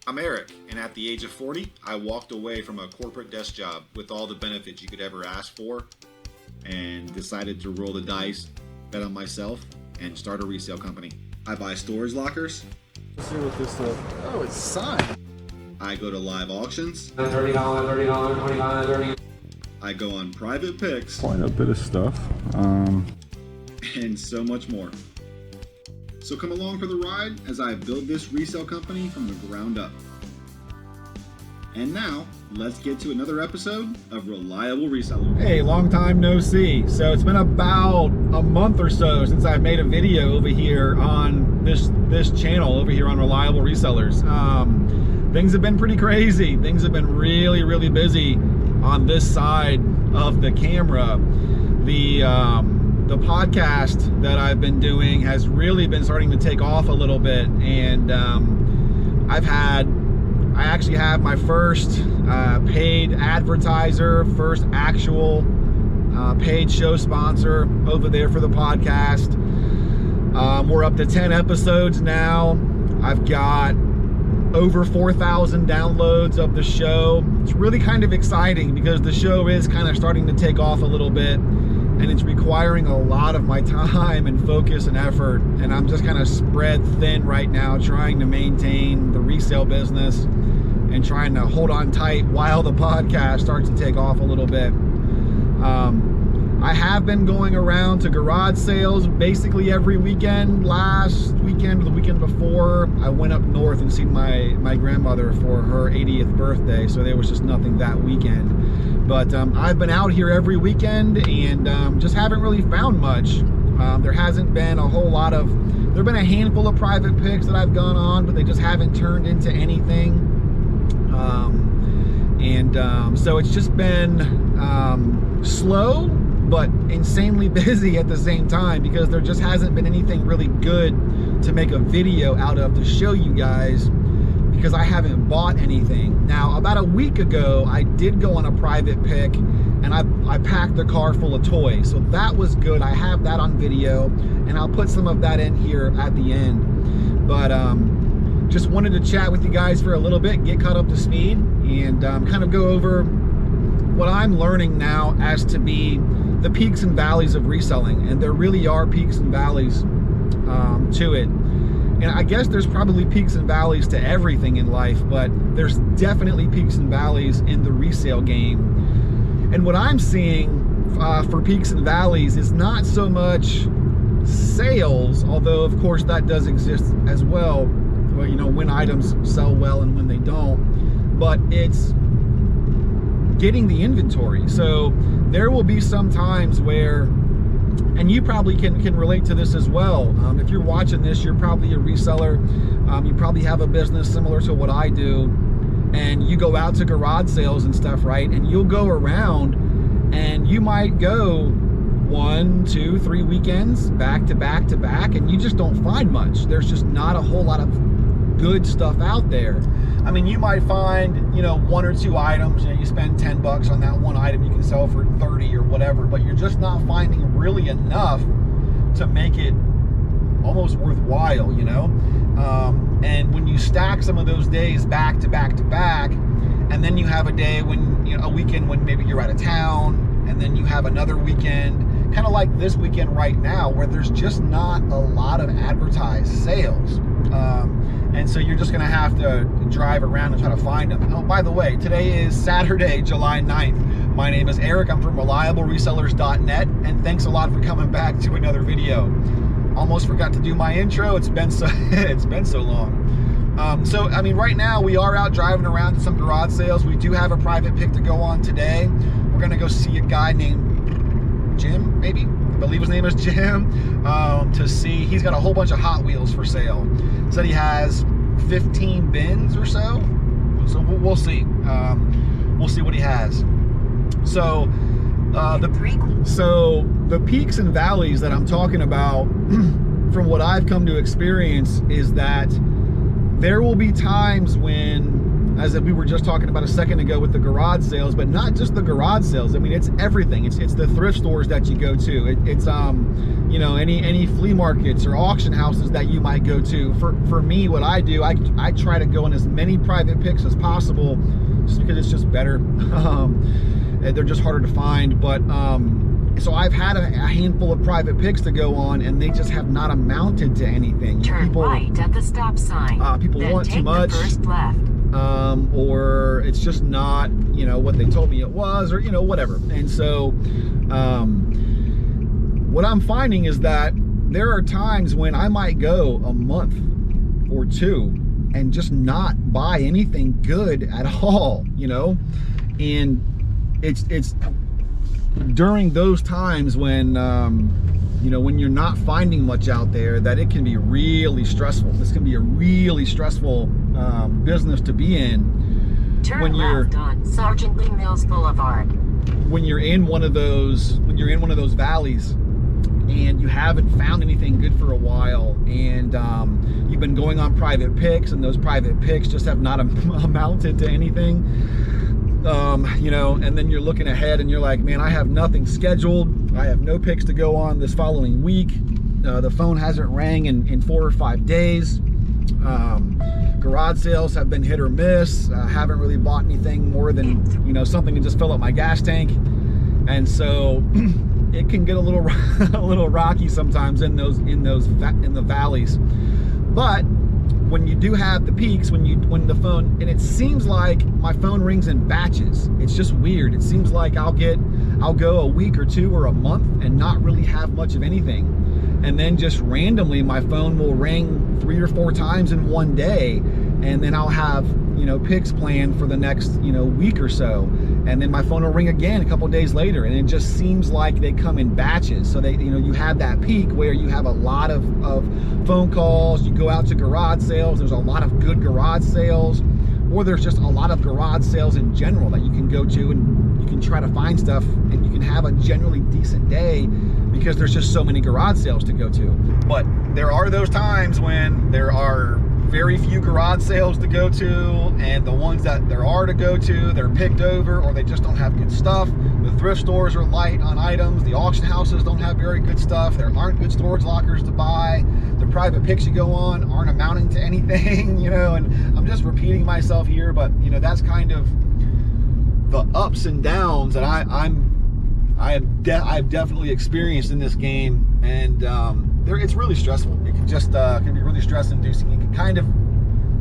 I'm Eric, and at the age of 40, I walked away from a corporate desk job with all the benefits you could ever ask for and decided to roll the dice, bet on myself, and start a resale company. I buy storage lockers. Let's see what this is. Oh, it's signed. I go to live auctions. $30, $30, $29, $30. I go on private picks. Quite a bit of stuff. And so much more. So come along for the ride as I build this resale company from the ground up. And now, let's get to another episode of Reliable Reseller. Hey, long time no see. So it's been about a month or so since I've made a video over here on this channel over here on Reliable Resellers. Things have been pretty crazy. Things have been really, really busy on this side of the camera. The podcast that I've been doing has really been starting to take off a little bit, and I actually have my first paid advertiser, first actual paid show sponsor over there for the podcast. We're up to 10 episodes now. I've got over 4,000 downloads of the show. It's really kind of exciting because the show is kind of starting to take off a little bit, and it's requiring a lot of my time and focus and effort, and I'm just kind of spread thin right now trying to maintain the resale business and trying to hold on tight while the podcast starts to take off a little bit. I have been going around to garage sales basically every weekend. Last weekend or the weekend before, I went up north and seen my grandmother for her 80th birthday, so there was just nothing that weekend. But I've been out here every weekend and just haven't really found much. There hasn't been a whole lot of, there have been a handful of private picks that I've gone on, but they just haven't turned into anything. So it's just been slow, but insanely busy at the same time because there just hasn't been anything really good to make a video out of to show you guys because I haven't bought anything. Now, about a week ago, I did go on a private pick and I packed the car full of toys. So that was good. I have that on video and I'll put some of that in here at the end. But just wanted to chat with you guys for a little bit, get caught up to speed, and kind of go over what I'm learning now as to be the peaks and valleys of reselling. And there really are peaks and valleys to it. And I guess there's probably peaks and valleys to everything in life, but there's definitely peaks and valleys in the resale game. And what I'm seeing for peaks and valleys is not so much sales, although of course that does exist as well. Well, you know, when items sell well and when they don't, but it's getting the inventory. So there will be some times where, and you probably can relate to this as well. If you're watching this, you're probably a reseller. You probably have a business similar to what I do, and you go out to garage sales and stuff, right? And you'll go around and you might go 1, 2, 3 weekends back to back to back, and you just don't find much. There's just not a whole lot of good stuff out there. I mean, you might find, you know, 1 or 2 items, you know, you spend 10 bucks on that one item, you can sell for 30 or whatever, but you're just not finding really enough to make it almost worthwhile, you know? And when you stack some of those days back to back to back, and then you have a day when, you know, a weekend when maybe you're out of town, and then you have another weekend, kind of like this weekend right now, where there's just not a lot of advertised sales. And so you're just gonna have to drive around and try to find them. Oh, by the way, today is Saturday, July 9th. My name is Eric, I'm from ReliableResellers.net, and thanks a lot for coming back to another video. Almost forgot to do my intro, it's been so long. So, I mean, right now we are out driving around to some garage sales. We do have a private pick to go on today. We're gonna go see a guy named Jim, maybe? I believe his name is Jim, to see, he's got a whole bunch of Hot Wheels for sale. Said he has 15 bins or so. So we'll see. We'll see what he has. So the peaks and valleys that I'm talking about from what I've come to experience is that there will be times when as we were just talking about a second ago with the garage sales, but not just the garage sales. I mean, it's everything. It's the thrift stores that you go to. It's you know, any flea markets or auction houses that you might go to. For me, what I do, I try to go on as many private picks as possible, just because it's just better. They're just harder to find, but so I've had a handful of private picks to go on, and they just have not amounted to anything. Turn right at the stop sign. People then want take too much. The first left. Or it's just not, you know, what they told me it was, or, you know, whatever. And so what I'm finding is that there are times when I might go a month or two and just not buy anything good at all, you know. And it's during those times when you know, when you're not finding much out there, that it can be really stressful. This can be a really stressful business to be in. Turn when you're left on Sergeant Lee Mills Boulevard. When you're in one of those valleys and you haven't found anything good for a while, and you've been going on private picks, and those private picks just have not amounted to anything. You know, and then you're looking ahead and you're like, man, I have nothing scheduled. I have no picks to go on this following week. The phone hasn't rang in 4 or 5 days. Garage sales have been hit or miss. Haven't really bought anything more than, you know, something to just fill up my gas tank. And so it can get a little a little rocky sometimes in the valleys. But when you do have the peaks, when the phone, and it seems like my phone rings in batches. It's just weird. It seems like I'll go a week or two or a month and not really have much of anything, and then just randomly my phone will ring 3 or 4 times in one day, and then I'll have, you know, picks planned for the next, you know, week or so, and then my phone will ring again a couple days later, and it just seems like they come in batches. So they, you know, you have that peak where you have a lot of phone calls. You go out to garage sales, there's a lot of good garage sales, or there's just a lot of garage sales in general that you can go to, and you can try to find stuff, and you can have a generally decent day because there's just so many garage sales to go to. But there are those times when there are very few garage sales to go to, and the ones that there are to go to, they're picked over, or they just don't have good stuff. The thrift stores are light on items. The auction houses don't have very good stuff. There aren't good storage lockers to buy. The private picks you go on aren't amounting to anything, you know, and I'm just repeating myself here, but, you know, that's kind of the ups and downs that I've definitely experienced in this game. And it's really stressful. It can just can be really stress inducing. It can kind of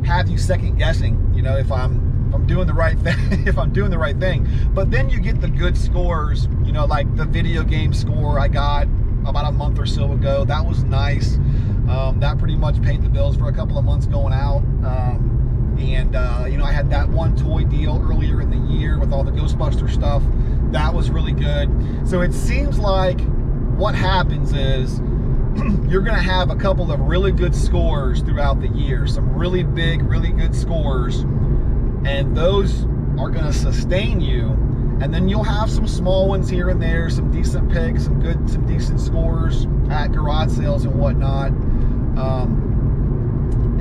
have you second guessing, you know, if I'm doing the right thing, if I'm doing the right thing. But then you get the good scores, you know, like the video game score I got about a month or so ago. That was nice. That pretty much paid the bills for a couple of months going out. You know, I had that one toy deal earlier in the year with all the Ghostbuster stuff. That was really good. So it seems like what happens is you're going to have a couple of really good scores throughout the year, some really big, really good scores, and those are going to sustain you. And then you'll have some small ones here and there, some decent picks, some decent scores at garage sales and whatnot.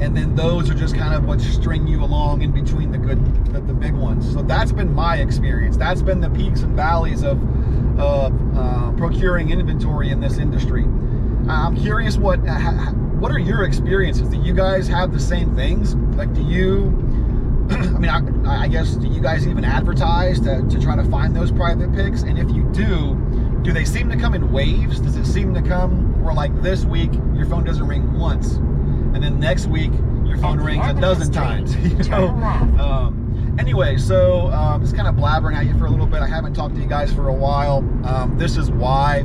And then those are just kind of what string you along in between the big ones. So that's been my experience. That's been the peaks and valleys of procuring inventory in this industry. I'm curious, what are your experiences? Do you guys have the same things? Like, do you, I mean, I guess, do you guys even advertise to try to find those private picks? And if you do they seem to come in waves? Does it seem to come where, like, this week your phone doesn't ring once, and then next week your phone rings a dozen times? You know? Anyway, so just kind of blabbering at you for a little bit. I haven't talked to you guys for a while. This is why.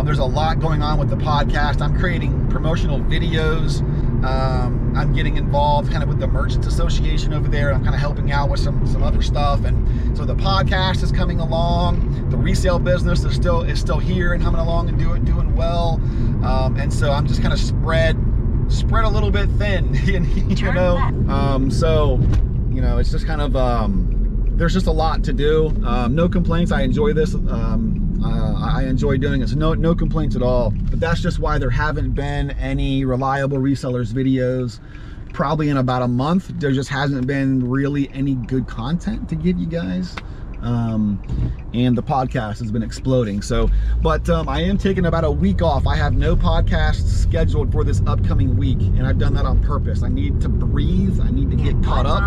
There's a lot going on with the podcast. I'm creating promotional videos. I'm getting involved kind of with the Merchants Association over there. I'm kind of helping out with some other stuff. And so the podcast is coming along. The resale business is still here and humming along and doing well. And so I'm just kind of spread a little bit thin, you know. So, you know, it's just kind of there's just a lot to do. No complaints. I enjoy this. I enjoy doing it. So no complaints at all. But that's just why there haven't been any reliable resellers videos probably in about a month. There just hasn't been really any good content to give you guys. And the podcast has been exploding. So, but I am taking about a week off. I have no podcasts scheduled for this upcoming week, and I've done that on purpose. I need to breathe. I need to get caught up.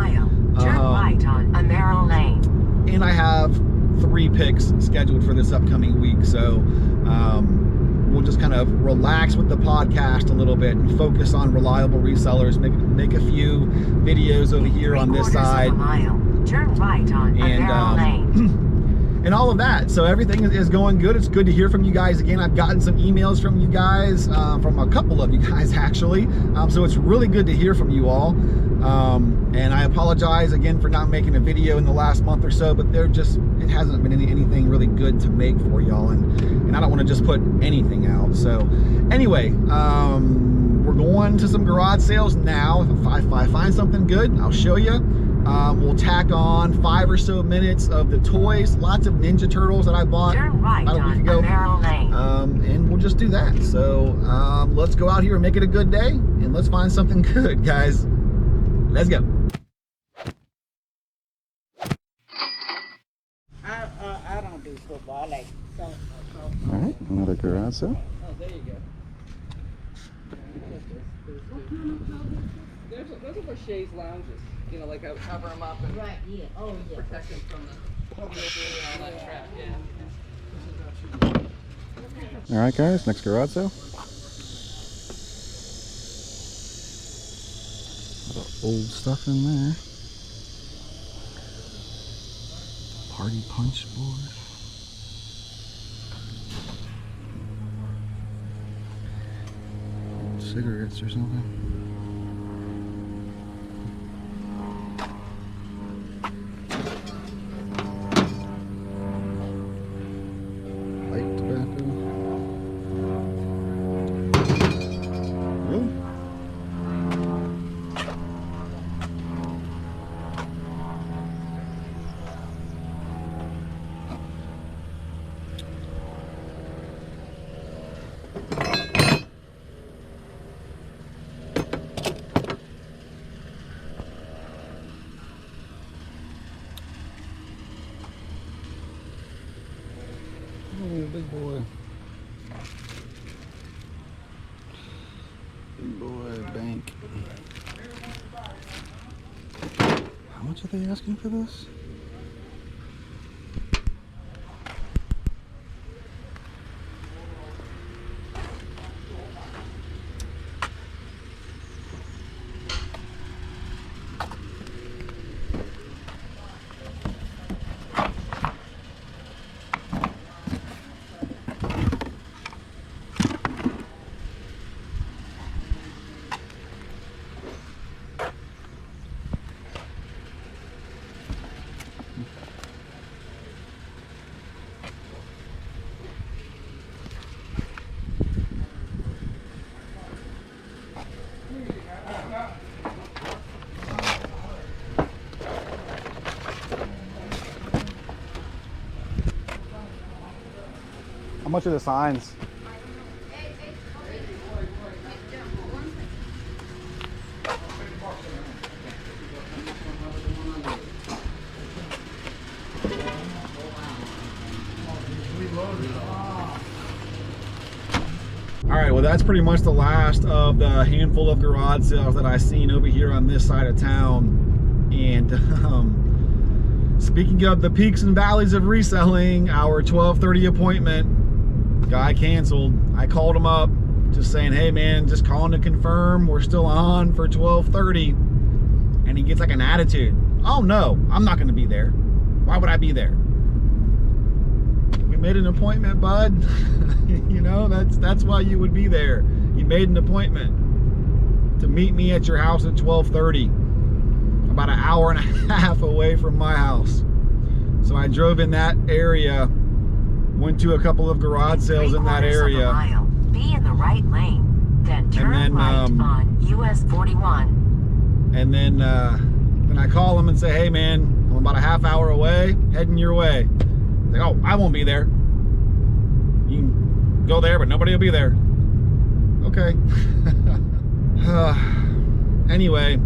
Turn right on Emerald Lane. And I have 3 picks scheduled for this upcoming week. So we'll just kind of relax with the podcast a little bit and focus on reliable resellers, make a few videos over here on this side. Turn right on Emerald Lane. And all of that. So everything is going good. It's good to hear from you guys again. I've gotten some emails from you guys, from a couple of you guys actually. So it's really good to hear from you all. And I apologize again for not making a video in the last month or so, but it hasn't been anything really good to make for y'all, and I don't want to just put anything out. So anyway, we're going to some garage sales now. If I find something good, I'll show you. We'll tack on 5 or so minutes of the toys, lots of Ninja Turtles that I bought about a week ago. And we'll just do that. So let's go out here and make it a good day, and let's find something good, guys. Let's go. I don't do football. I like soccer. All right, another garage sale. Oh, there you go. Those are for chaise lounges. You know, like I would cover them up and Yeah. Oh, yeah. protect them from the wheelbarrow and all that crap. Yeah. All right, guys, next garage sale. A lot of old stuff in there. Party punch board. Old cigarettes or something. Light tobacco. Really? Oh, big boy. Big boy bank. How much are they asking for this? How much are the signs? All right, well, that's pretty much the last of the handful of garage sales that I've seen over here on this side of town. And speaking of the peaks and valleys of reselling, our 12:30 appointment, guy canceled. I called him up just saying, hey man, just calling to confirm we're still on for 12:30. And he gets like an attitude. Oh no, I'm not gonna be there. Why would I be there? We made an appointment, bud. You know, that's why you would be there. You made an appointment to meet me at your house at 12:30, about an hour and a half away from my house. So I drove in that area, went to a couple of garage sales in that area. Be in the right lane, then turn right on US 41. And then I call them and say, hey man, I'm about a half hour away, heading your way. Like, oh, I won't be there. You can go there, but nobody will be there. Okay. Anyway,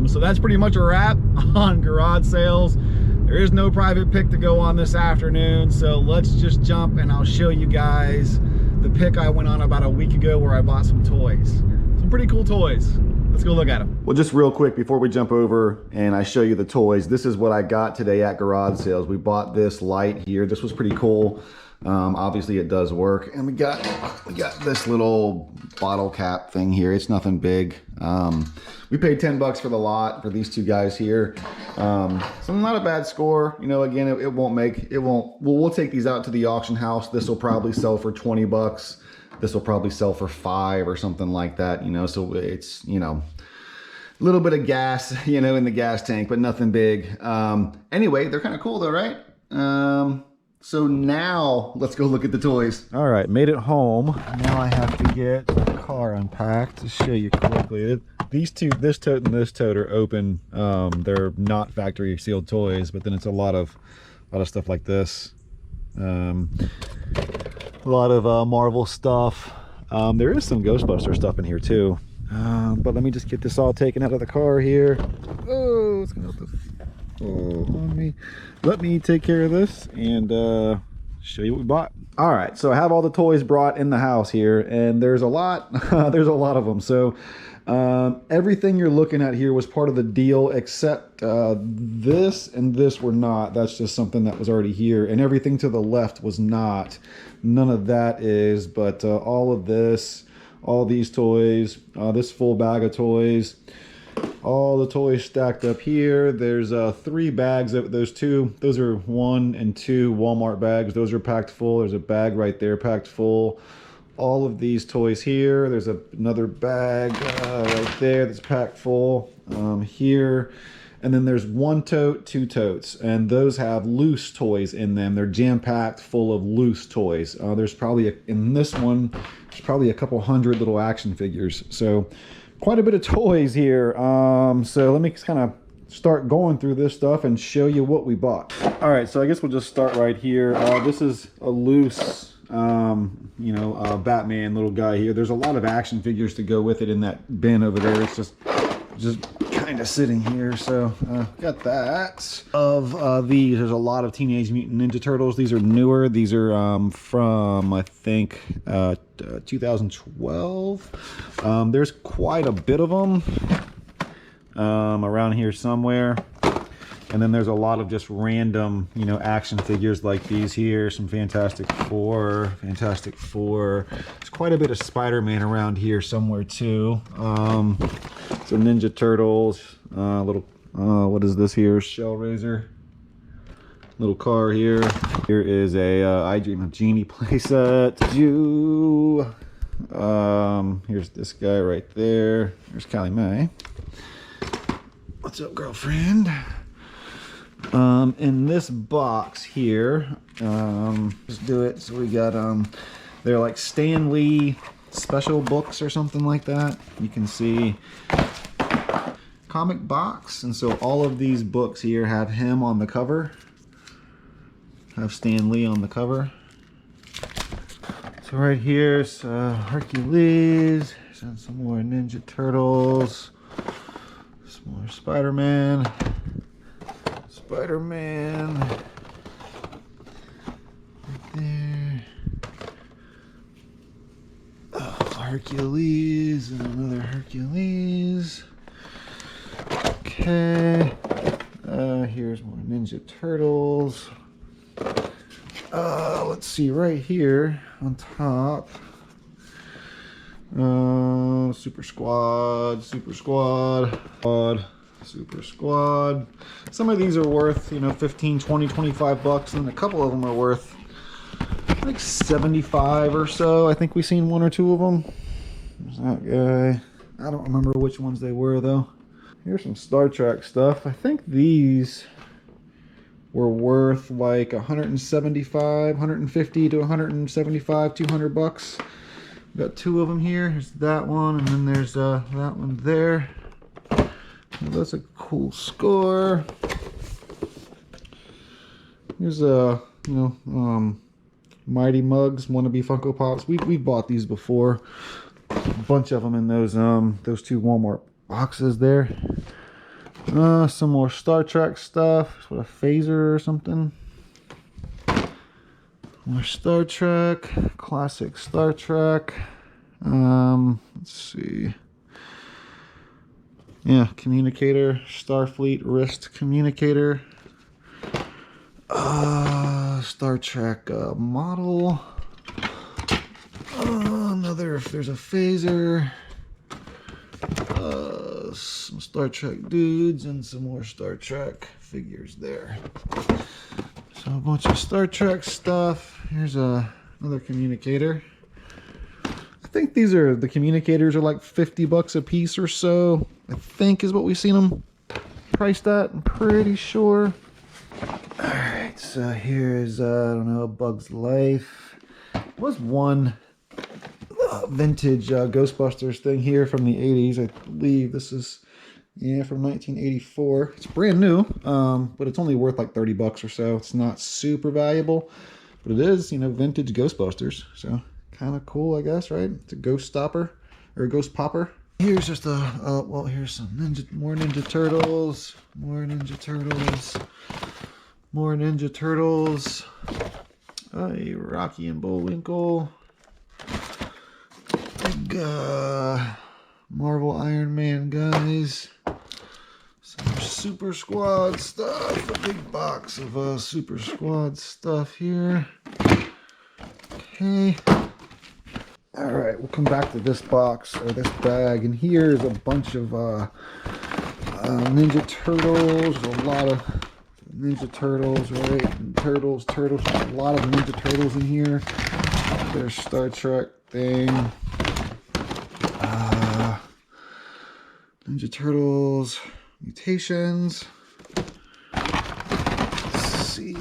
so that's pretty much a wrap on garage sales. There is no private pick to go on this afternoon, so let's just jump and I'll show you guys the pick I went on about a week ago where I bought some toys. Some pretty cool toys. Let's go look at them. Well, just real quick before we jump over and I show you the toys, this is what I got today at garage sales. We bought this light here. This was pretty cool. Obviously it does work. And we got this little bottle cap thing here. It's nothing big. We paid 10 bucks for the lot for these two guys here. So not a bad score. You know, again, we'll take these out to the auction house. This will probably sell for 20 bucks. This will probably sell for 5 or something like that, you know, so it's, you know, a little bit of gas, you know, in the gas tank, but nothing big. Anyway, they're kind of cool though, right? So now let's go look at the toys. All right, made it home. Now I have to get the car unpacked to show you quickly. These two, this tote and this tote are open. They're not factory sealed toys, but then it's a lot of stuff like this. A lot of Marvel stuff. There is some Ghostbuster stuff in here too. But let me just get this all taken out of the car here. Oh, it's gonna help this. Oh, let me take care of this and show you what we bought. All right, so I have all the toys brought in the house here, and there's a lot. There's a lot of them. So everything you're looking at here was part of the deal, except this and this were not. That's just something that was already here, and everything to the left was not. None of that is, but all of this, all these toys, this full bag of toys, all the toys stacked up here. There's 3 bags of those are 1 and 2 Walmart bags. Those are packed full. There's a bag right there packed full. All of these toys here. There's another bag right there that's packed full here. And then there's 1 tote, 2 totes, and those have loose toys in them. They're jam-packed full of loose toys. There's probably, in this one, there's probably a couple hundred little action figures. So quite a bit of toys here. So let me kind of start going through this stuff and show you what we bought. All right, so I guess we'll just start right here. This is a loose, you know, Batman little guy here. There's a lot of action figures to go with it in that bin over there. It's just kind of sitting here. So got that. Of these, there's a lot of Teenage Mutant Ninja Turtles. These are newer. These are from, I think, 2012. There's quite a bit of them around here somewhere. And then there's a lot of just random, you know, action figures like these here. Some Fantastic Four. There's quite a bit of Spider-Man around here somewhere too. Some Ninja Turtles. What is this here? Shell Razor. Little car here. Here is a I Dream of Jeannie playset. Here's this guy right there. There's Callie Mae. What's up, girlfriend? In this box here, let's do it. So we got they're like Stan Lee special books or something like that. You can see comic box, and so all of these books here have him on the cover, have Stan Lee on the cover. So right here's Hercules, some more Ninja Turtles, some more Spider-Man, right there. Hercules and another Hercules. Okay. Here's more Ninja Turtles. Let's see, right here on top. Super Squad. Some of these are worth, you know, 15, 20, 25 bucks, and a couple of them are worth like 75 or so. I think we've seen 1 or 2 of them. There's that guy. I don't remember which ones they were though. Here's some Star Trek stuff. I think these were worth like 175, 150 to 175, 200 bucks. We've got 2 of them here. Here's that one, and then there's that one there. That's a cool score. Here's Mighty Mugs wannabe Funko Pops. We bought these before. A bunch of them in those 2 Walmart boxes there. Some more Star Trek stuff. What, a phaser or something? More Star Trek, classic Star Trek. Let's see. Yeah, communicator, Starfleet wrist communicator. Star Trek model. Another, if there's a phaser. Some Star Trek dudes and some more Star Trek figures there. So a bunch of Star Trek stuff. Here's another communicator. I think the communicators are like 50 bucks a piece or so. I think is what we've seen them priced at. I'm pretty sure. All right, so here's I don't know, Bug's Life. There was one vintage Ghostbusters thing here from the 80s. I believe this is, yeah, from 1984. It's brand new, but it's only worth like 30 bucks or so. It's not super valuable, but it is, you know, vintage Ghostbusters. So kind of cool, I guess, right? It's a ghost stopper or a ghost popper. Here's just well, here's some more Ninja Turtles, more Ninja Turtles, more Ninja Turtles. Rocky and Bullwinkle. Big Marvel Iron Man guys. Some Super Squad stuff. A big box of Super Squad stuff here. Okay. All right, we'll come back to this box or this bag, and here's a bunch of Ninja Turtles. A lot of Ninja Turtles, right? And turtles. There's a lot of Ninja Turtles in here. There's Star Trek thing. Ninja Turtles mutations. Let's see.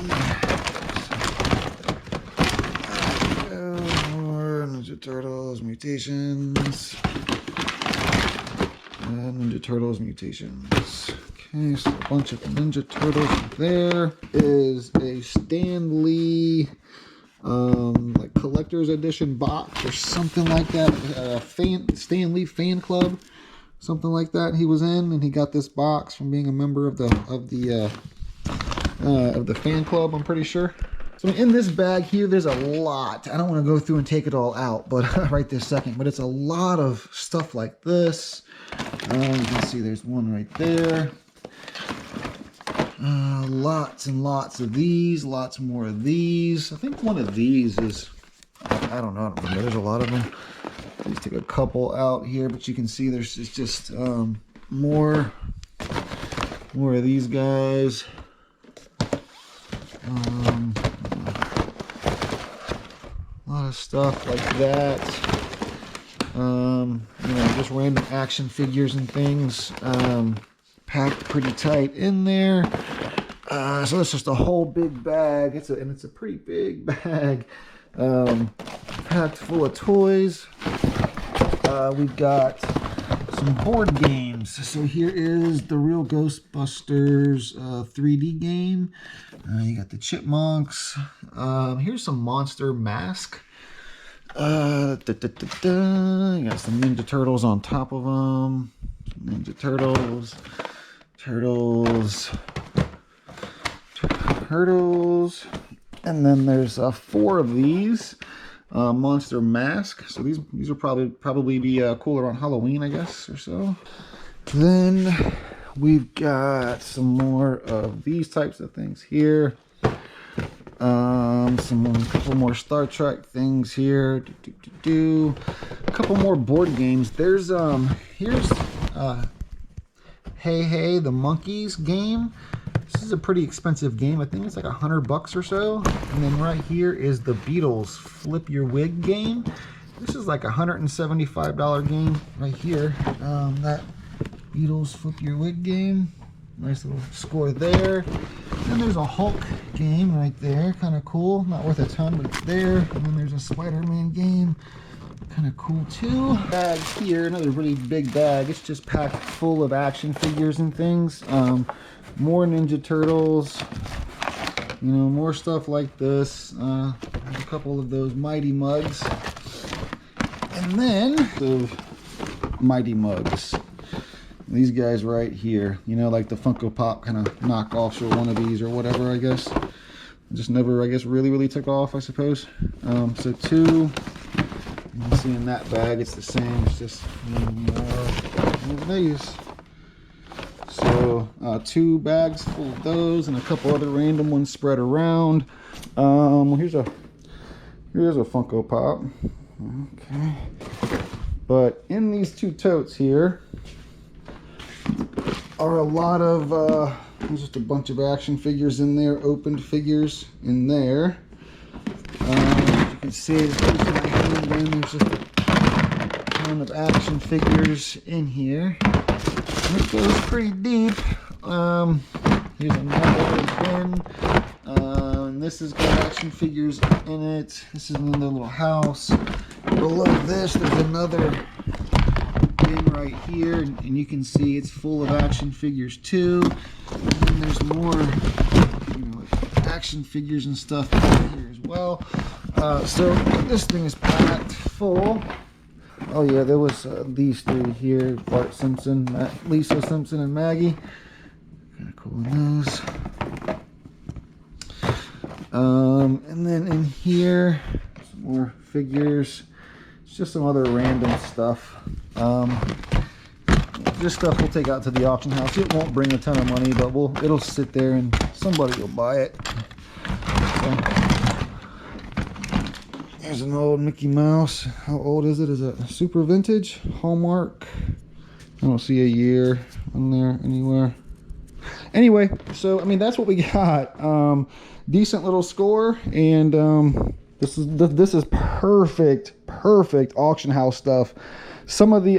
More Ninja Turtles mutations. Ninja Turtles mutations. Okay, so a bunch of Ninja Turtles. There is a Stan Lee like collector's edition box or something like that. Stan Lee fan club, something like that. He was in, and he got this box from being a member of the fan club. I'm pretty sure. So in this bag here, there's a lot. I don't want to go through and take it all out, but right this second. But it's a lot of stuff like this. You can see there's one right there. Lots and lots of these, lots more of these. I think one of these is, I don't know, there's a lot of them. Let's take a couple out here, but you can see there's just more of these guys. A lot of stuff like that. You know, just random action figures and things. Packed pretty tight in there. So it's just a whole big bag. It's a pretty big bag. Packed full of toys. We've got some board games. So here is the Real Ghostbusters 3D game. You got the Chipmunks. Here's some Monster Mask. You got some Ninja Turtles on top of them. Ninja Turtles. And then there's 4 of these Monster Mask. So these will probably be cool around Halloween, I guess, or so. Then we've got some more of these types of things here. A couple more Star Trek things here. A couple more board games. There's here's Hey the Monkeys game. This is a pretty expensive game. I think it's like $100 or so. And then right here is the Beatles Flip Your Wig game. This is like $175 game right here. That Beatles Flip Your Wig game. Nice little score there. Then there's a Hulk game right there. Kind of cool. Not worth a ton, but it's there. And then there's a Spider-Man game. Kind of cool too. Bag here, another really big bag. It's just packed full of action figures and things. More Ninja Turtles. You know, more stuff like this. A couple of those Mighty Mugs. And then the Mighty Mugs. these guys right here, you know, like the Funko Pop kind of knockoffs or wannabes or whatever, I guess. Just never, I guess, really took off, I suppose. So 2, you can see in that bag it's the same, it's just more of these. So 2 bags full of those and a couple other random ones spread around. Here's a Funko Pop. Okay. But in these 2 totes here are a lot of there's just a bunch of action figures in there, opened figures in there. As you can see, it's goes to my hand in. There's just a ton of action figures in here. And it goes pretty deep. Here's another bin. And this has got action figures in it. This is another little house. Below this, there's another bin right here, and you can see it's full of action figures too. And then there's more, you know, action figures and stuff here as well. So this thing is packed full. Oh yeah, there was these 3 here: Bart Simpson, Lisa Simpson, and Maggie. Kind of cool in those. And then in here, some more figures. It's just some other random stuff. This stuff we'll take out to the auction house. It won't bring a ton of money, but it'll sit there and somebody will buy it. So, there's an old Mickey Mouse. How old is it? Is it super vintage? Hallmark? I don't see a year on there anywhere. Anyway, so I mean that's what we got. Decent little score, and this is perfect auction house stuff. Some of the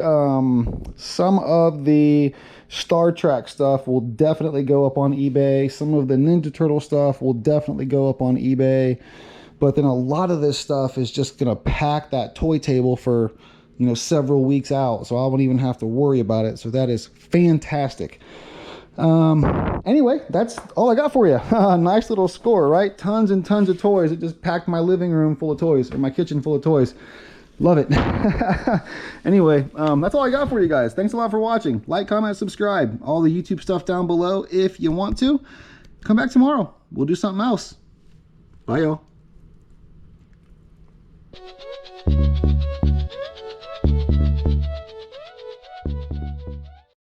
Star Trek stuff will definitely go up on eBay. Some of the Ninja Turtle stuff will definitely go up on eBay. But then a lot of this stuff is just gonna pack that toy table for, you know, several weeks out, so I won't even have to worry about it. So that is fantastic. Anyway, that's all I got for you. Nice little score, right? Tons and tons of toys. It just packed my living room full of toys, or my kitchen full of toys. Love it. Anyway, that's all I got for you guys. Thanks a lot for watching. Like, comment, subscribe. All the YouTube stuff down below if you want to. Come back tomorrow. We'll do something else. Bye, y'all.